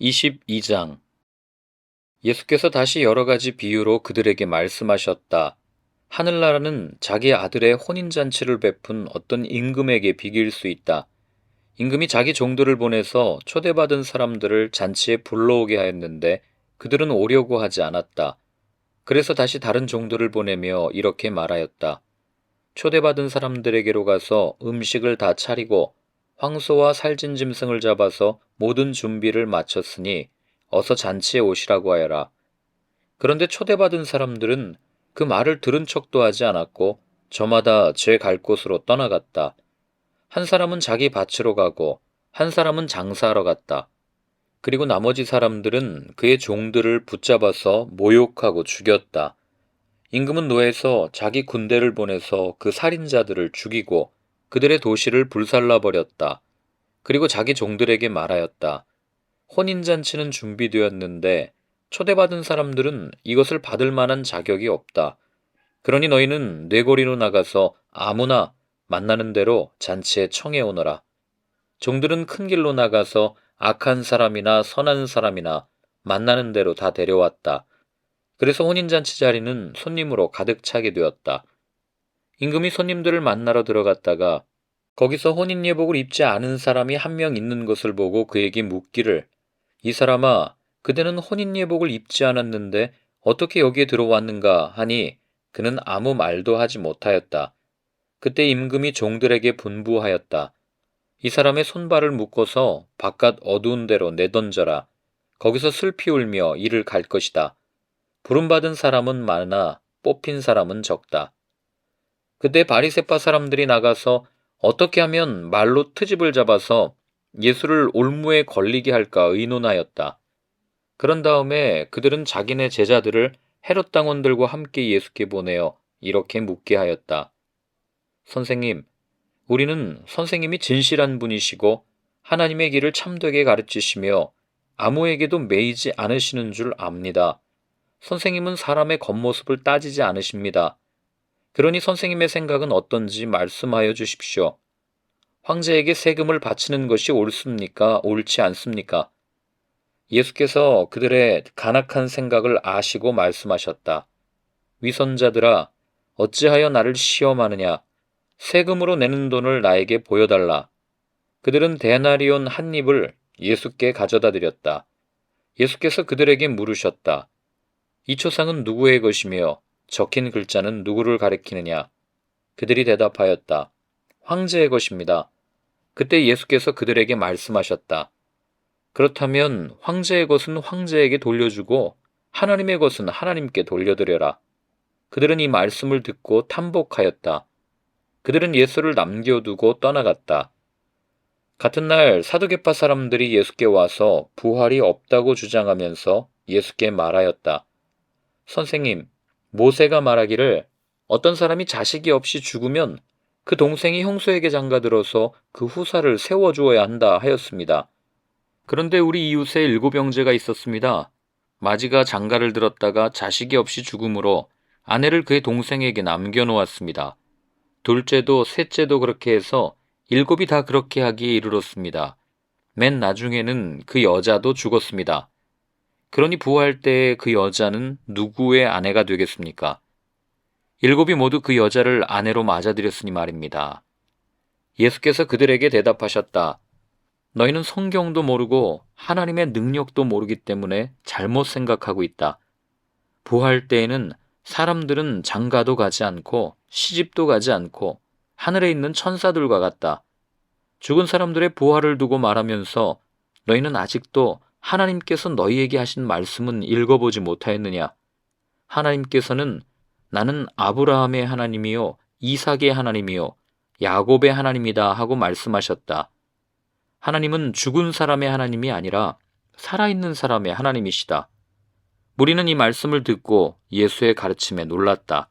22장. 예수께서 다시 여러 가지 비유로 그들에게 말씀하셨다. 하늘나라는 자기 아들의 혼인잔치를 베푼 어떤 임금에게 비길 수 있다. 임금이 자기 종들을 보내서 초대받은 사람들을 잔치에 불러오게 하였는데 그들은 오려고 하지 않았다. 그래서 다시 다른 종들을 보내며 이렇게 말하였다. 초대받은 사람들에게로 가서 음식을 다 차리고 황소와 살진 짐승을 잡아서 모든 준비를 마쳤으니 어서 잔치에 오시라고 하여라. 그런데 초대받은 사람들은 그 말을 들은 척도 하지 않았고 저마다 제 갈 곳으로 떠나갔다. 한 사람은 자기 밭으로 가고 한 사람은 장사하러 갔다. 그리고 나머지 사람들은 그의 종들을 붙잡아서 모욕하고 죽였다. 임금은 노에서 자기 군대를 보내서 그 살인자들을 죽이고 그들의 도시를 불살라 버렸다. 그리고 자기 종들에게 말하였다. 혼인잔치는 준비되었는데 초대받은 사람들은 이것을 받을 만한 자격이 없다. 그러니 너희는 뇌거리로 나가서 아무나 만나는 대로 잔치에 청해 오너라. 종들은 큰 길로 나가서 악한 사람이나 선한 사람이나 만나는 대로 다 데려왔다. 그래서 혼인잔치 자리는 손님으로 가득 차게 되었다. 임금이 손님들을 만나러 들어갔다가 거기서 혼인예복을 입지 않은 사람이 한 명 있는 것을 보고 그에게 묻기를 이 사람아, 그대는 혼인예복을 입지 않았는데 어떻게 여기에 들어왔는가 하니 그는 아무 말도 하지 못하였다. 그때 임금이 종들에게 분부하였다. 이 사람의 손발을 묶어서 바깥 어두운 데로 내던져라. 거기서 슬피 울며 이를 갈 것이다. 부름받은 사람은 많으나 뽑힌 사람은 적다. 그때 바리새파 사람들이 나가서 어떻게 하면 말로 트집을 잡아서 예수를 올무에 걸리게 할까 의논하였다. 그런 다음에 그들은 자기네 제자들을 헤롯 당원들과 함께 예수께 보내어 이렇게 묻게 하였다. 선생님, 우리는 선생님이 진실한 분이시고 하나님의 길을 참되게 가르치시며 아무에게도 매이지 않으시는 줄 압니다. 선생님은 사람의 겉모습을 따지지 않으십니다. 그러니 선생님의 생각은 어떤지 말씀하여 주십시오. 황제에게 세금을 바치는 것이 옳습니까? 옳지 않습니까? 예수께서 그들의 간악한 생각을 아시고 말씀하셨다. 위선자들아, 어찌하여 나를 시험하느냐? 세금으로 내는 돈을 나에게 보여달라. 그들은 데나리온 한 입을 예수께 가져다 드렸다. 예수께서 그들에게 물으셨다. 이 초상은 누구의 것이며 적힌 글자는 누구를 가리키느냐? 그들이 대답하였다. 황제의 것입니다. 그때 예수께서 그들에게 말씀하셨다. 그렇다면 황제의 것은 황제에게 돌려주고 하나님의 것은 하나님께 돌려드려라. 그들은 이 말씀을 듣고 탐복하였다. 그들은 예수를 남겨두고 떠나갔다. 같은 날 사두개파 사람들이 예수께 와서 부활이 없다고 주장하면서 예수께 말하였다. 선생님, 모세가 말하기를 어떤 사람이 자식이 없이 죽으면 그 동생이 형수에게 장가들어서 그 후사를 세워주어야 한다 하였습니다. 그런데 우리 이웃에 7형제가 있었습니다. 마지가 장가를 들었다가 자식이 없이 죽음으로 아내를 그의 동생에게 남겨놓았습니다. 둘째도 셋째도 그렇게 해서 7이 다 그렇게 하기에 이르렀습니다. 맨 나중에는 그 여자도 죽었습니다. 그러니 부활 때에 그 여자는 누구의 아내가 되겠습니까? 7이 모두 그 여자를 아내로 맞아들였으니 말입니다. 예수께서 그들에게 대답하셨다. 너희는 성경도 모르고 하나님의 능력도 모르기 때문에 잘못 생각하고 있다. 부활 때에는 사람들은 장가도 가지 않고 시집도 가지 않고 하늘에 있는 천사들과 같다. 죽은 사람들의 부활을 두고 말하면서 너희는 아직도 하나님께서 너희에게 하신 말씀은 읽어보지 못하였느냐? 하나님께서는 나는 아브라함의 하나님이요 이삭의 하나님이요 야곱의 하나님이다 하고 말씀하셨다. 하나님은 죽은 사람의 하나님이 아니라 살아있는 사람의 하나님이시다. 우리는 이 말씀을 듣고 예수의 가르침에 놀랐다.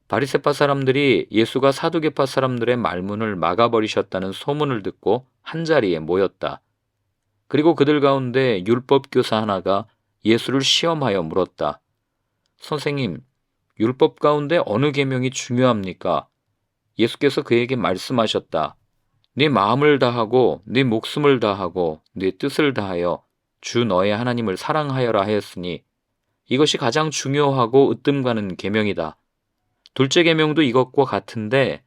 바리새파 사람들이 예수가 사두개파 사람들의 말문을 막아버리셨다는 소문을 듣고 한자리에 모였다. 그리고 그들 가운데 율법 교사 하나가 예수를 시험하여 물었다. 선생님, 율법 가운데 어느 계명이 중요합니까? 예수께서 그에게 말씀하셨다. 네 마음을 다하고 네 목숨을 다하고 네 뜻을 다하여 주 너의 하나님을 사랑하여라 하였으니 이것이 가장 중요하고 으뜸 가는 계명이다. 둘째 계명도 이것과 같은데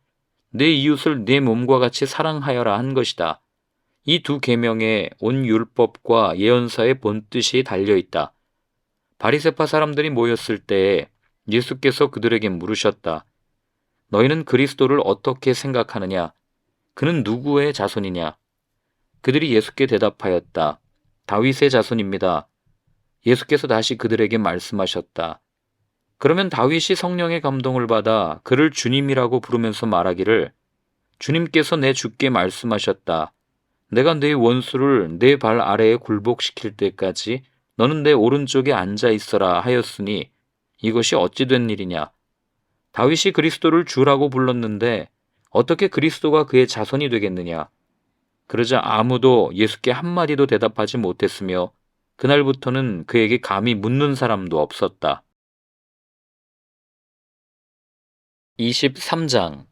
내 이웃을 내 몸과 같이 사랑하여라 한 것이다. 이 두 계명에 온 율법과 예언서의 본뜻이 달려있다. 바리새파 사람들이 모였을 때에 예수께서 그들에게 물으셨다. 너희는 그리스도를 어떻게 생각하느냐? 그는 누구의 자손이냐? 그들이 예수께 대답하였다. 다윗의 자손입니다. 예수께서 다시 그들에게 말씀하셨다. 그러면 다윗이 성령의 감동을 받아 그를 주님이라고 부르면서 말하기를 주님께서 내 주께 말씀하셨다. 내가 네 원수를 내 발 아래에 굴복시킬 때까지 너는 내 오른쪽에 앉아 있어라 하였으니 이것이 어찌 된 일이냐? 다윗이 그리스도를 주라고 불렀는데 어떻게 그리스도가 그의 자손이 되겠느냐? 그러자 아무도 예수께 한마디도 대답하지 못했으며 그날부터는 그에게 감히 묻는 사람도 없었다. 23장.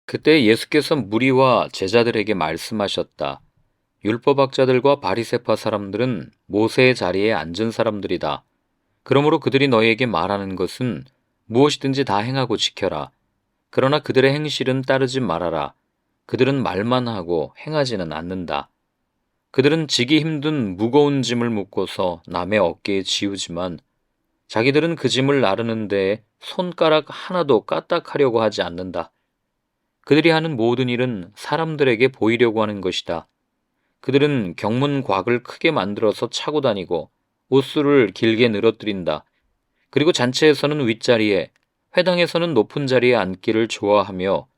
그때 예수께서 무리와 제자들에게 말씀하셨다. 율법학자들과 바리새파 사람들은 모세의 자리에 앉은 사람들이다. 그러므로 그들이 너희에게 말하는 것은 무엇이든지 다 행하고 지켜라. 그러나 그들의 행실은 따르지 말아라. 그들은 말만 하고 행하지는 않는다. 그들은 지기 힘든 무거운 짐을 묶어서 남의 어깨에 지우지만 자기들은 그 짐을 나르는 데에 손가락 하나도 까딱하려고 하지 않는다. 그들이 하는 모든 일은 사람들에게 보이려고 하는 것이다. 그들은 경문곽을 크게 만들어서 차고 다니고 옷수를 길게 늘어뜨린다. 그리고 잔치에서는 윗자리에, 회당에서는 높은 자리에 앉기를 좋아하며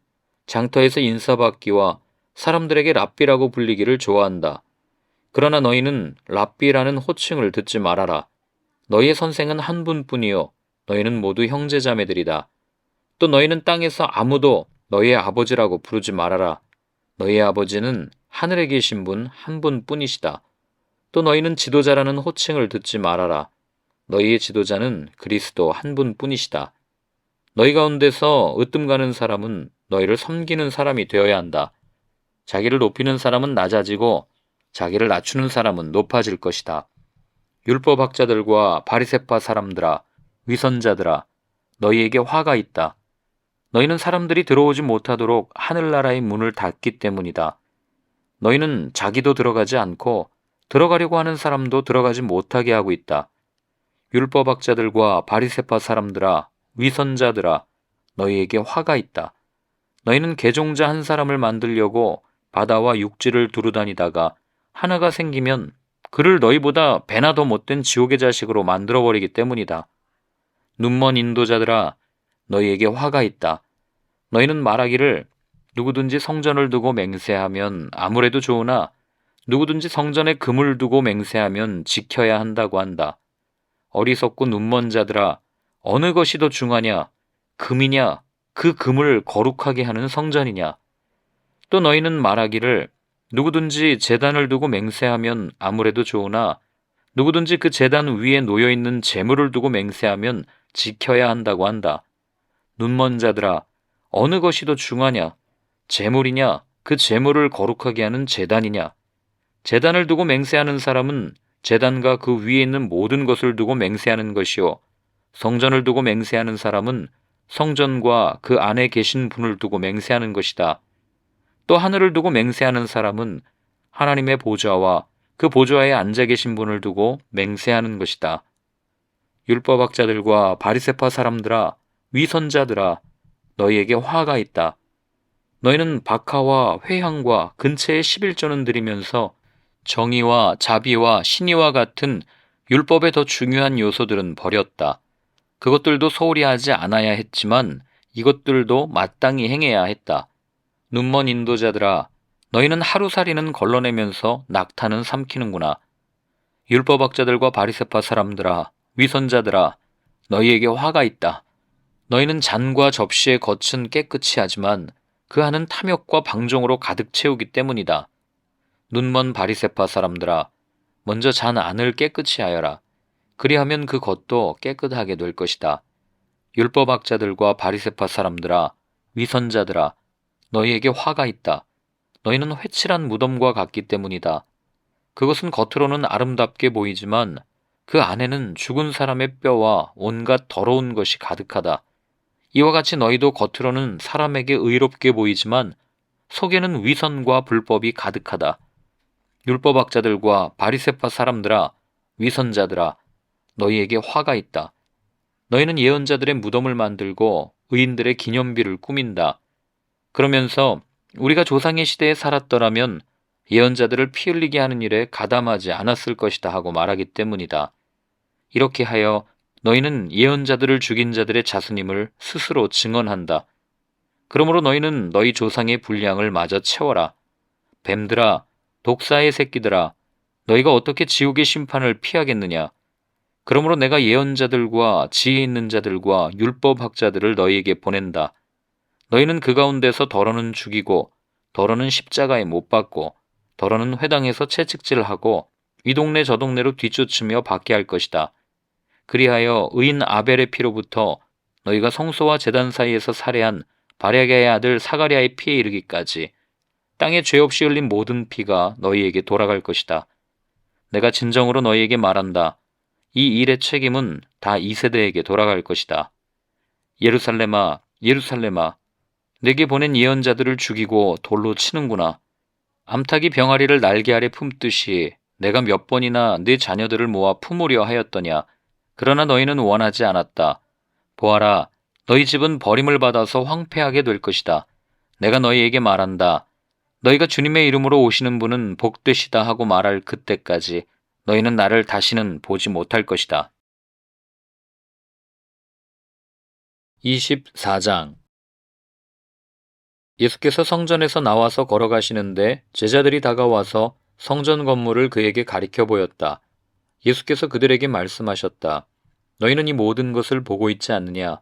장터에서 인사받기와 사람들에게 랍비라고 불리기를 좋아한다. 그러나 너희는 랍비라는 호칭을 듣지 말아라. 너희의 선생은 한 분뿐이요 너희는 모두 형제자매들이다. 또 너희는 땅에서 아무도 너희의 아버지라고 부르지 말아라. 너희의 아버지는 하늘에 계신 분 한 분뿐이시다. 또 너희는 지도자라는 호칭을 듣지 말아라. 너희의 지도자는 그리스도 한 분뿐이시다. 너희 가운데서 으뜸 가는 사람은 너희를 섬기는 사람이 되어야 한다. 자기를 높이는 사람은 낮아지고 자기를 낮추는 사람은 높아질 것이다. 율법학자들과 바리새파 사람들아, 위선자들아, 너희에게 화가 있다. 너희는 사람들이 들어오지 못하도록 하늘나라의 문을 닫기 때문이다. 너희는 자기도 들어가지 않고 들어가려고 하는 사람도 들어가지 못하게 하고 있다. 율법학자들과 바리새파 사람들아, 위선자들아, 너희에게 화가 있다. 너희는 개종자 한 사람을 만들려고 바다와 육지를 두루다니다가 하나가 생기면 그를 너희보다 배나 더 못된 지옥의 자식으로 만들어버리기 때문이다. 눈먼 인도자들아, 너희에게 화가 있다. 너희는 말하기를 누구든지 성전을 두고 맹세하면 아무래도 좋으나 누구든지 성전에 금을 두고 맹세하면 지켜야 한다고 한다. 어리석고 눈먼 자들아, 어느 것이 더 중하냐? 금이냐? 그 금을 거룩하게 하는 성전이냐? 또 너희는 말하기를 누구든지 제단을 두고 맹세하면 아무래도 좋으나 누구든지 그 제단 위에 놓여있는 재물을 두고 맹세하면 지켜야 한다고 한다. 눈먼 자들아, 어느 것이 더 중하냐? 재물이냐? 그 재물을 거룩하게 하는 제단이냐? 제단을 두고 맹세하는 사람은 제단과 그 위에 있는 모든 것을 두고 맹세하는 것이요. 성전을 두고 맹세하는 사람은 성전과 그 안에 계신 분을 두고 맹세하는 것이다. 또 하늘을 두고 맹세하는 사람은 하나님의 보좌와 그 보좌에 앉아 계신 분을 두고 맹세하는 것이다. 율법학자들과 바리새파 사람들아, 위선자들아, 너희에게 화가 있다. 너희는 박하와 회향과 근처에 11조는 드리면서 정의와 자비와 신의와 같은 율법의 더 중요한 요소들은 버렸다. 그것들도 소홀히 하지 않아야 했지만 이것들도 마땅히 행해야 했다. 눈먼 인도자들아, 너희는 하루살이는 걸러내면서 낙타는 삼키는구나. 율법학자들과 바리새파 사람들아, 위선자들아, 너희에게 화가 있다. 너희는 잔과 접시의 겉은 깨끗이 하지만 그 안은 탐욕과 방종으로 가득 채우기 때문이다. 눈먼 바리새파 사람들아, 먼저 잔 안을 깨끗이 하여라. 그리하면 그 겉도 깨끗하게 될 것이다. 율법학자들과 바리새파 사람들아, 위선자들아, 너희에게 화가 있다. 너희는 회칠한 무덤과 같기 때문이다. 그것은 겉으로는 아름답게 보이지만 그 안에는 죽은 사람의 뼈와 온갖 더러운 것이 가득하다. 이와 같이 너희도 겉으로는 사람에게 의롭게 보이지만 속에는 위선과 불법이 가득하다. 율법학자들과 바리새파 사람들아, 위선자들아, 너희에게 화가 있다. 너희는 예언자들의 무덤을 만들고 의인들의 기념비를 꾸민다. 그러면서 우리가 조상의 시대에 살았더라면 예언자들을 피 흘리게 하는 일에 가담하지 않았을 것이다 하고 말하기 때문이다. 이렇게 하여 너희는 예언자들을 죽인 자들의 자수님을 스스로 증언한다. 그러므로 너희는 너희 조상의 분량을 마저 채워라. 뱀들아, 독사의 새끼들아, 너희가 어떻게 지옥의 심판을 피하겠느냐? 그러므로 내가 예언자들과 지혜 있는 자들과 율법학자들을 너희에게 보낸다. 너희는 그 가운데서 더러는 죽이고 더러는 십자가에 못 박고 더러는 회당에서 채찍질하고 이 동네 저 동네로 뒤쫓으며 받게 할 것이다. 그리하여 의인 아벨의 피로부터 너희가 성소와 제단 사이에서 살해한 바랴게의 아들 사가랴의 피에 이르기까지 땅에 죄 없이 흘린 모든 피가 너희에게 돌아갈 것이다. 내가 진정으로 너희에게 말한다. 이 일의 책임은 다 이 세대에게 돌아갈 것이다. 예루살렘아, 예루살렘아, 내게 보낸 예언자들을 죽이고 돌로 치는구나. 암탉이 병아리를 날개 아래 품듯이 내가 몇 번이나 네 자녀들을 모아 품으려 하였더냐. 그러나 너희는 원하지 않았다. 보아라, 너희 집은 버림을 받아서 황폐하게 될 것이다. 내가 너희에게 말한다. 너희가 주님의 이름으로 오시는 분은 복되시다 하고 말할 그때까지 너희는 나를 다시는 보지 못할 것이다. 24장. 예수께서 성전에서 나와서 걸어가시는데 제자들이 다가와서 성전 건물을 그에게 가리켜 보였다. 예수께서 그들에게 말씀하셨다. 너희는 이 모든 것을 보고 있지 않느냐?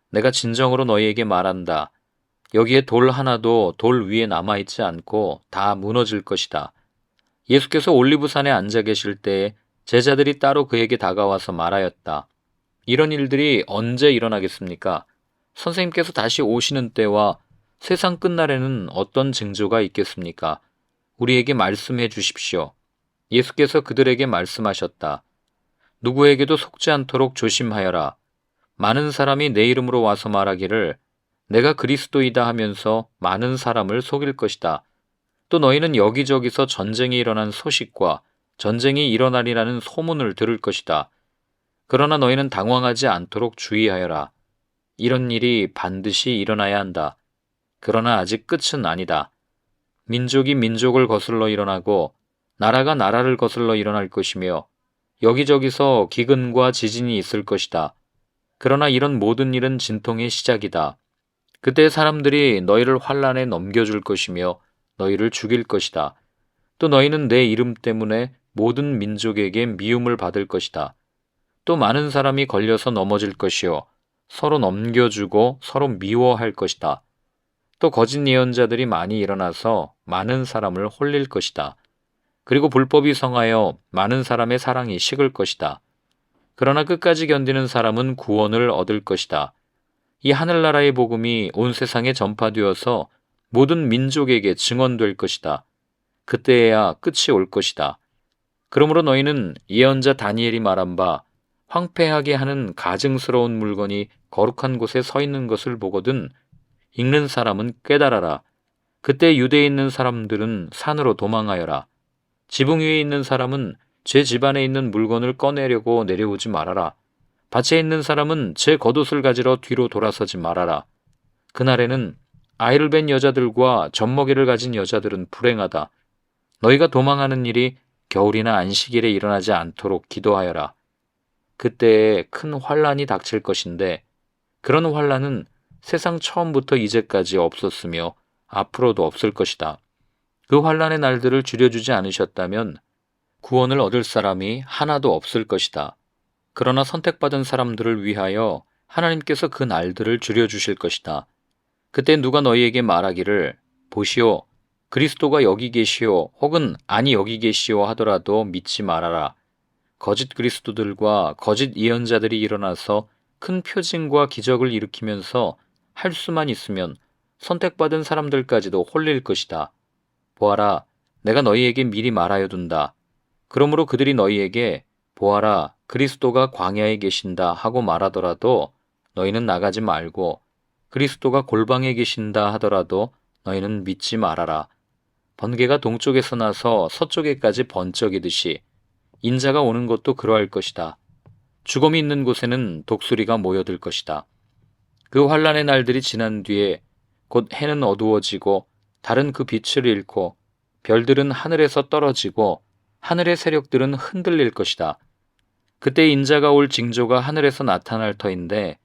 내가 진정으로 너희에게 말한다. 여기에 돌 하나도 돌 위에 남아있지 않고 다 무너질 것이다. 예수께서 올리브산에 앉아 계실 때에 제자들이 따로 그에게 다가와서 말하였다. 이런 일들이 언제 일어나겠습니까? 선생님께서 다시 오시는 때와 세상 끝날에는 어떤 징조가 있겠습니까? 우리에게 말씀해 주십시오. 예수께서 그들에게 말씀하셨다. 누구에게도 속지 않도록 조심하여라. 많은 사람이 내 이름으로 와서 말하기를 내가 그리스도이다 하면서 많은 사람을 속일 것이다. 또 너희는 여기저기서 전쟁이 일어난 소식과 전쟁이 일어나리라는 소문을 들을 것이다. 그러나 너희는 당황하지 않도록 주의하여라. 이런 일이 반드시 일어나야 한다. 그러나 아직 끝은 아니다. 민족이 민족을 거슬러 일어나고 나라가 나라를 거슬러 일어날 것이며 여기저기서 기근과 지진이 있을 것이다. 그러나 이런 모든 일은 진통의 시작이다. 그때 사람들이 너희를 환란에 넘겨줄 것이며 너희를 죽일 것이다. 또 너희는 내 이름 때문에 모든 민족에게 미움을 받을 것이다. 또 많은 사람이 걸려서 넘어질 것이요 서로 넘겨주고 서로 미워할 것이다. 또 거짓 예언자들이 많이 일어나서 많은 사람을 홀릴 것이다. 그리고 불법이 성하여 많은 사람의 사랑이 식을 것이다. 그러나 끝까지 견디는 사람은 구원을 얻을 것이다. 이 하늘나라의 복음이 온 세상에 전파되어서 모든 민족에게 증언될 것이다. 그때에야 끝이 올 것이다. 그러므로 너희는 예언자 다니엘이 말한 바 황폐하게 하는 가증스러운 물건이 거룩한 곳에 서 있는 것을 보거든 읽는 사람은 깨달아라. 그때 유대에 있는 사람들은 산으로 도망하여라. 지붕 위에 있는 사람은 제 집안에 있는 물건을 꺼내려고 내려오지 말아라. 밭에 있는 사람은 제 겉옷을 가지러 뒤로 돌아서지 말아라. 그날에는 아이를 뵌 여자들과 젖먹이를 가진 여자들은 불행하다. 너희가 도망하는 일이 겨울이나 안식일에 일어나지 않도록 기도하여라. 그때에 큰 환란이 닥칠 것인데 그런 환란은 세상 처음부터 이제까지 없었으며 앞으로도 없을 것이다. 그 환란의 날들을 줄여주지 않으셨다면 구원을 얻을 사람이 하나도 없을 것이다. 그러나 선택받은 사람들을 위하여 하나님께서 그 날들을 줄여주실 것이다. 그때 누가 너희에게 말하기를 보시오, 그리스도가 여기 계시오 혹은 아니 여기 계시오 하더라도 믿지 말아라. 거짓 그리스도들과 거짓 예언자들이 일어나서 큰 표징과 기적을 일으키면서 할 수만 있으면 선택받은 사람들까지도 홀릴 것이다. 보아라, 내가 너희에게 미리 말하여 둔다. 그러므로 그들이 너희에게 보아라, 그리스도가 광야에 계신다 하고 말하더라도 너희는 나가지 말고, 그리스도가 골방에 계신다 하더라도 너희는 믿지 말아라. 번개가 동쪽에서 나서 서쪽에까지 번쩍이듯이 인자가 오는 것도 그러할 것이다. 죽음이 있는 곳에는 독수리가 모여들 것이다. 그 환란의 날들이 지난 뒤에 곧 해는 어두워지고 달은 그 빛을 잃고 별들은 하늘에서 떨어지고 하늘의 세력들은 흔들릴 것이다. 그때 인자가 올 징조가 하늘에서 나타날 터인데,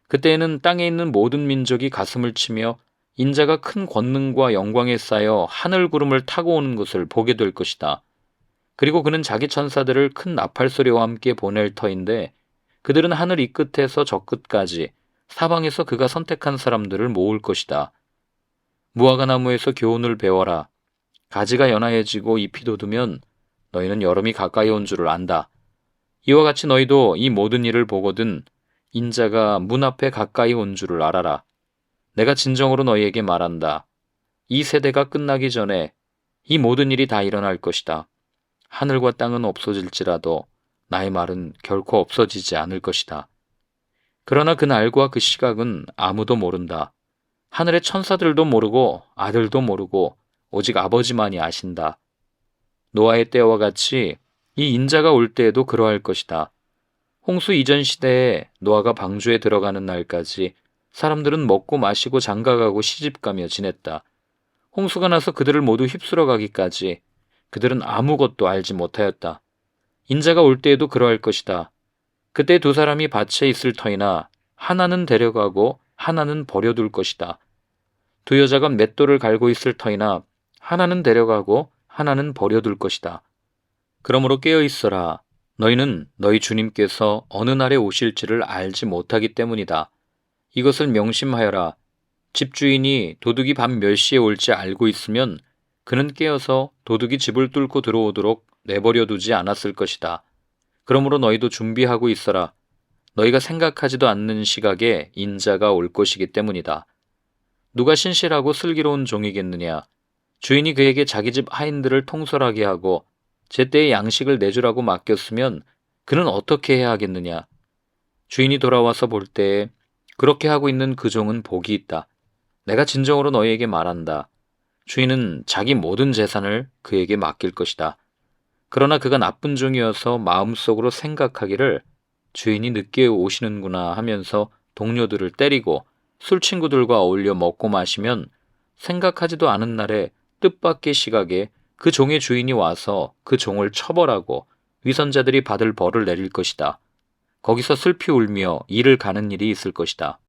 그때에는 땅에 있는 모든 민족이 가슴을 치며 인자가 큰 권능과 영광에 쌓여 하늘 구름을 타고 오는 것을 보게 될 것이다. 그리고 그는 자기 천사들을 큰 나팔 소리와 함께 보낼 터인데, 그들은 하늘 이 끝에서 저 끝까지 사방에서 그가 선택한 사람들을 모을 것이다. 무화과 나무에서 교훈을 배워라. 가지가 연하해지고 잎이 돋으면 너희는 여름이 가까이 온 줄을 안다. 이와 같이 너희도 이 모든 일을 보거든 인자가 문 앞에 가까이 온 줄을 알아라. 내가 진정으로 너희에게 말한다. 이 세대가 끝나기 전에 이 모든 일이 다 일어날 것이다. 하늘과 땅은 없어질지라도 나의 말은 결코 없어지지 않을 것이다. 그러나 그 날과 그 시각은 아무도 모른다. 하늘의 천사들도 모르고 아들도 모르고 오직 아버지만이 아신다. 노아의 때와 같이 이 인자가 올 때에도 그러할 것이다. 홍수 이전 시대에 노아가 방주에 들어가는 날까지 사람들은 먹고 마시고 장가가고 시집가며 지냈다. 홍수가 나서 그들을 모두 휩쓸어 가기까지 그들은 아무것도 알지 못하였다. 인자가 올 때에도 그러할 것이다. 그때 두 사람이 밭에 있을 터이나 하나는 데려가고 하나는 버려둘 것이다. 두 여자가 맷돌을 갈고 있을 터이나 하나는 데려가고 하나는 버려둘 것이다. 그러므로 깨어 있어라. 너희는 너희 주님께서 어느 날에 오실지를 알지 못하기 때문이다. 이것을 명심하여라. 집주인이 도둑이 밤 몇 시에 올지 알고 있으면 그는 깨어서 도둑이 집을 뚫고 들어오도록 내버려 두지 않았을 것이다. 그러므로 너희도 준비하고 있어라. 너희가 생각하지도 않는 시각에 인자가 올 것이기 때문이다. 누가 신실하고 슬기로운 종이겠느냐. 주인이 그에게 자기 집 하인들을 통솔하게 하고 제때에 양식을 내주라고 맡겼으면 그는 어떻게 해야 하겠느냐. 주인이 돌아와서 볼 때에 그렇게 하고 있는 그 종은 복이 있다. 내가 진정으로 너희에게 말한다. 주인은 자기 모든 재산을 그에게 맡길 것이다. 그러나 그가 나쁜 종이어서 마음속으로 생각하기를 주인이 늦게 오시는구나 하면서 동료들을 때리고 술 친구들과 어울려 먹고 마시면 생각하지도 않은 날에 뜻밖의 시각에 그 종의 주인이 와서 그 종을 처벌하고 위선자들이 받을 벌을 내릴 것이다. 거기서 슬피 울며 이를 가는 일이 있을 것이다.